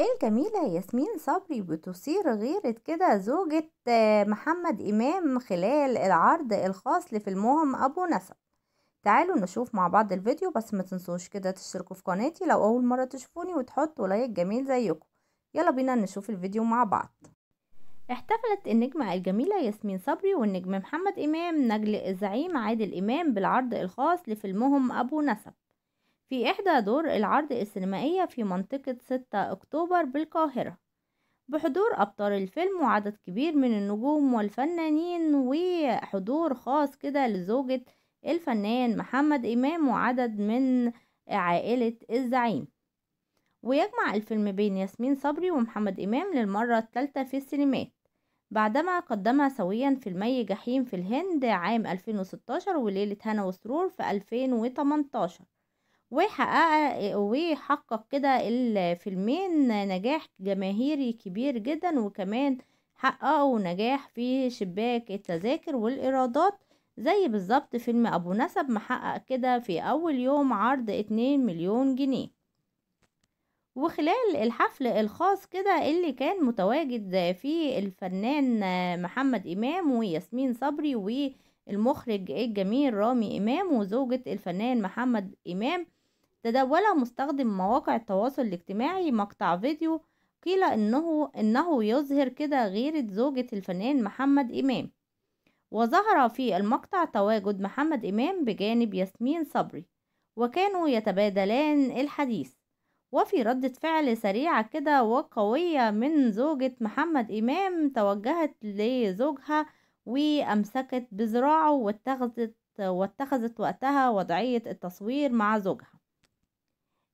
الجميلة ياسمين صبري بتثير غيرة كده زوجة محمد إمام خلال العرض الخاص لفيلمهم أبو نسب. تعالوا نشوف مع بعض الفيديو، بس ما تنسوش كده تشتركوا في قناتي لو أول مرة تشوفوني وتحطوا لايك جميل زيكم. يلا بينا نشوف الفيديو مع بعض. احتفلت النجمة الجميلة ياسمين صبري والنجم محمد إمام نجل الزعيم عادل إمام بالعرض الخاص لفيلمهم أبو نسب في إحدى دور العرض السينمائية في منطقة 6 أكتوبر بالقاهرة، بحضور أبطال الفيلم وعدد كبير من النجوم والفنانين، وحضور خاص كده لزوجة الفنان محمد إمام وعدد من عائلة الزعيم. ويجمع الفيلم بين ياسمين صبري ومحمد إمام للمرة الثالثة في السينمات بعدما قدما سويا فيلمي جحيم في الهند عام 2016 وليلة هنا وسرور في 2018. وحقق كده الفيلمين نجاح جماهيري كبير جدا، وكمان حققوا نجاح في شباك التذاكر والإيرادات، زي بالظبط فيلم أبو نسب محقق كده في أول يوم عرض 2 مليون جنيه. وخلال الحفل الخاص كده اللي كان متواجد فيه الفنان محمد إمام وياسمين صبري والمخرج الجميل رامي إمام وزوجة الفنان محمد إمام، تداول مستخدم مواقع التواصل الاجتماعي مقطع فيديو قيل إنه يظهر كده غيرة زوجة الفنان محمد إمام، وظهر في المقطع تواجد محمد إمام بجانب ياسمين صبري وكانوا يتبادلان الحديث. وفي ردة فعل سريعة كده وقوية من زوجة محمد إمام توجهت لزوجها وأمسكت بذراعه واتخذت وقتها وضعية التصوير مع زوجها.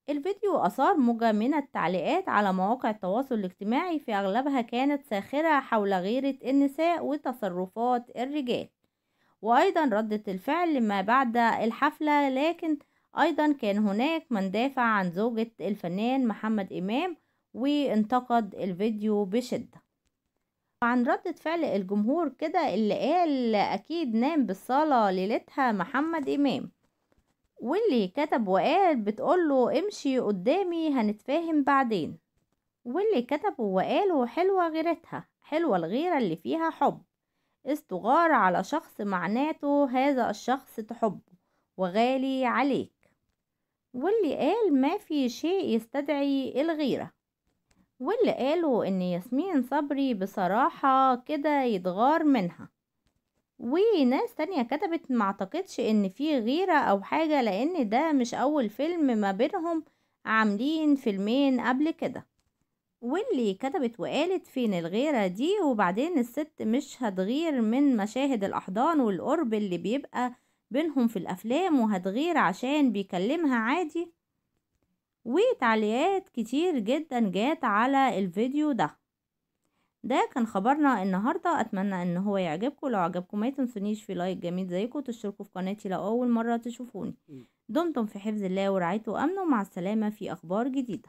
الفيديو أثار موجة من التعليقات على مواقع التواصل الاجتماعي، في أغلبها كانت ساخرة حول غيرة النساء وتصرفات الرجال، وأيضا ردة الفعل ما بعد الحفلة، لكن أيضا كان هناك من دافع عن زوجة الفنان محمد إمام وانتقد الفيديو بشدة. عن ردة فعل الجمهور كده اللي قال أكيد نام بالصالة ليلتها محمد إمام، واللي كتب وقال بتقوله امشي قدامي هنتفاهم بعدين، واللي كتبوا وقالوا حلوة غيرتها، حلوة الغيرة اللي فيها حب، استغار على شخص معناته هذا الشخص تحبه وغالي عليك، واللي قال ما في شيء يستدعي الغيرة، واللي قالوا ان ياسمين صبري بصراحة كده يتغار منها. وناس تانية كتبت ما اعتقدش ان في غيرة او حاجة، لان ده مش اول فيلم ما بينهم، عاملين فيلمين قبل كده. واللي كتبت وقالت فين الغيرة دي، وبعدين الست مش هتغير من مشاهد الأحضان والقرب اللي بيبقى بينهم في الأفلام، وهتغير عشان بيكلمها عادي. وتعليقات كتير جدا جات على الفيديو ده كان خبرنا النهاردة. أتمنى ان هو يعجبكم، لو عجبكم ما تنسونيش في لايك جميل زيكم وتشتركوا في قناتي لو أول مرة تشوفوني. دمتم في حفظ الله ورعايته وأمنه، مع السلامة في أخبار جديدة.